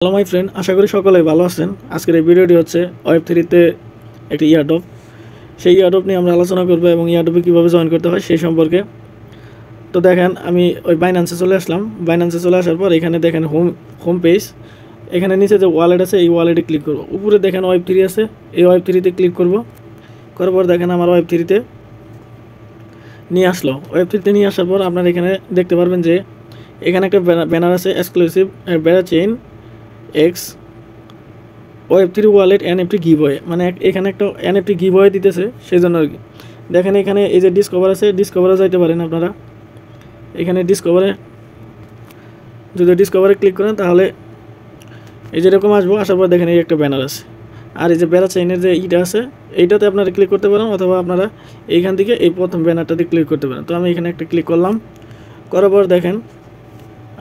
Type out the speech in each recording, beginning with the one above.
Hello my friend, আশা করি সকলেই ভালো আছেন। আজকের এই ভিডিওটি হচ্ছে ওয়েব3তে একটি ইয়ারড্রপ। সেই ইয়ারড্রপ নিয়ে আমরা আলোচনা করব এবং ইয়ারড্রপে কীভাবে জয়েন করতে হয় সেই সম্পর্কে। তো দেখেন, আমি ওই বাইন্যান্সে চলে আসলাম। বাইন্যান্সে চলে আসার পর এখানে দেখেন হোম পেজ, এখানে নিচে যে ওয়ালেট আছে এই ওয়ালেটে ক্লিক করব। উপরে দেখেন ওয়েব3 আছে, এই ওয়েব3তে ক্লিক করব। করার পর দেখেন আমার ওয়েব3তে নিয়ে আসলো। ওয়েব3তে নিয়ে আসার পর আপনারা এখানে দেখতে পারবেন যে এখানে একটা ব্যানার আছে, exclusive Berachain X web3 wallet NFT giveaway, মানে এখানে একটা এনএফটি গিভওয়ে দিতেছে, সেই জন্য আর কি। দেখেন এখানে এই যে ডিসকভার আছে, ডিসকভারে যাইতে পারেন আপনারা। এখানে যদি ডিসকভারে ক্লিক করেন তাহলে এই যেরকম আসবো। আসার পর দেখেন এই একটা ব্যানার আছে, আর এই যে বেড়া চেইনের যে ইটা আছে এইটাতে আপনারা ক্লিক করতে পারেন, অথবা আপনারা এইখান থেকে এই প্রথম ব্যানারটাতে ক্লিক করতে পারেন। তো আমি এখানে একটা ক্লিক করলাম। করার পর দেখেন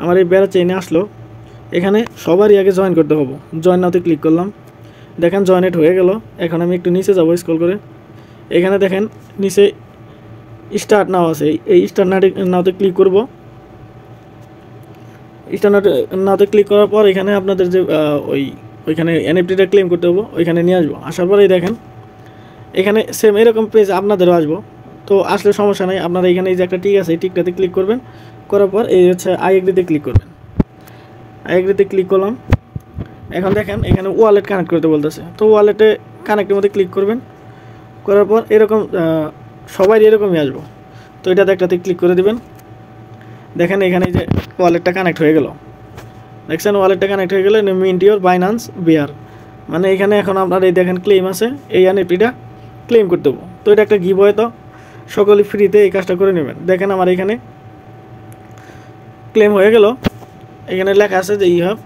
আমার এই বেড়া চেইনে আসলো। এখানে সবারই আগে জয়েন করতে হবে। জয়েন নাওতে ক্লিক করলাম, দেখেন জয়েনেট হয়ে গেল। এখন আমি একটু নিচে যাবো স্ক্রল করে। এখানে দেখেন নিচে স্টার্ট নাও আছে, এই স্টার্ট নাওতে ক্লিক করব। স্টার্ট নাওতে ক্লিক করার পর এখানে আপনাদের যে ওইখানে এনএফটিটা ক্লেম করতে হবে, ওইখানে নিয়ে আসবো। আসার পরেই দেখেন এখানে সেম এরকম পেজ আপনাদেরও আসবো। তো আসলে সমস্যা নেই, আপনারা এখানে এই যে একটা টিক আছে, এই টিকটাতে ক্লিক করবেন। করার পর এই হচ্ছে আই এগ্রিতে ক্লিক করবেন। আই এগ্রিতে ক্লিক করলাম। এখন দেখেন এখানে ওয়ালেট কানেক্ট করতে বলতেছে, তো ওয়ালেটে কানেক্টের মধ্যে ক্লিক করবেন। করার পর এরকম সবাই এরকমই আসবো। তো এটাতে একটাতে ক্লিক করে দিবেন। দেখেন এখানে যে ওয়ালেটটা কানেক্ট হয়ে গেল, দেখছেন ওয়ালেটটা কানেক্ট হয়ে গেলে মিন্ট ইওর বাইন্যান্স বিয়ার, মানে এখানে এখন আপনার এই দেখেন ক্লেম আছে, এই এনএফটিটা ক্লেম করতে হবে। তো এটা একটা গিভওয়ে, তো সকলে ফ্রিতে এই কাজটা করে নেবেন। দেখেন আমার এখানে ক্লেম হয়ে গেল, এখানে লেখা আছে যে ইউ হ্যাভ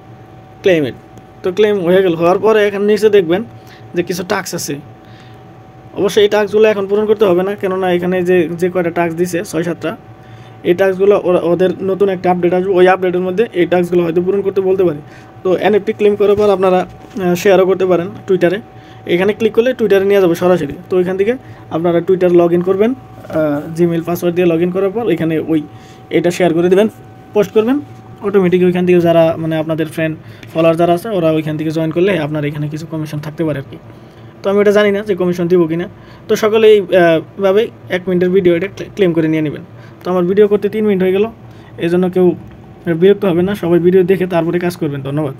ক্লেম ইট। তো ক্লেম হয়ে গেল। হওয়ার পরে এখানে নিচে দেখবেন যে কিছু টাস্ক আছে। অবশ্যই এই টাস্কগুলো এখন পূরণ করতে হবে না, কেননা এখানে যে কয়টা টাস্ক দিছে 6-7টা, এই টাস্কগুলো ওদের নতুন একটা আপডেট আসবে, ওই আপডেটের মধ্যে এই টাস্কগুলো হয়তো পূরণ করতে বলতে পারে। তো এনএফটি ক্লেম করার পর আপনারা শেয়ারও করতে পারেন টুইটারে। এখানে ক্লিক করলে টুইটারে নিয়ে যাবে সরাসরি। তো এখান থেকে আপনারা টুইটার লগ ইন করবেন, জিমেল পাসওয়ার্ড দিয়ে লগ ইন করার পর এখানে এটা শেয়ার করে দেবেন, পোস্ট করবেন। অটোমেটিক ওইখান থেকে যারা মানে আপনাদের ফ্রেন্ড ফলোয়ার যারা আছে ওরা ওইখান থেকে জয়েন করলে আপনার এখানে কিছু কমিশন থাকতে পারে আর কি। তো আমি এটা জানি না যে কমিশন দিব কিনা। তো সকলে এইভাবেই 1 মিনিটের ভিডিও এটা ক্লেম করে নিয়ে নেবেন। তো আমার ভিডিও করতে 3 মিনিট হয়ে গেল, এই জন্য কেউ বিরক্ত হবে না, সবাই ভিডিও দেখে তারপরে কাজ করবেন। ধন্যবাদ।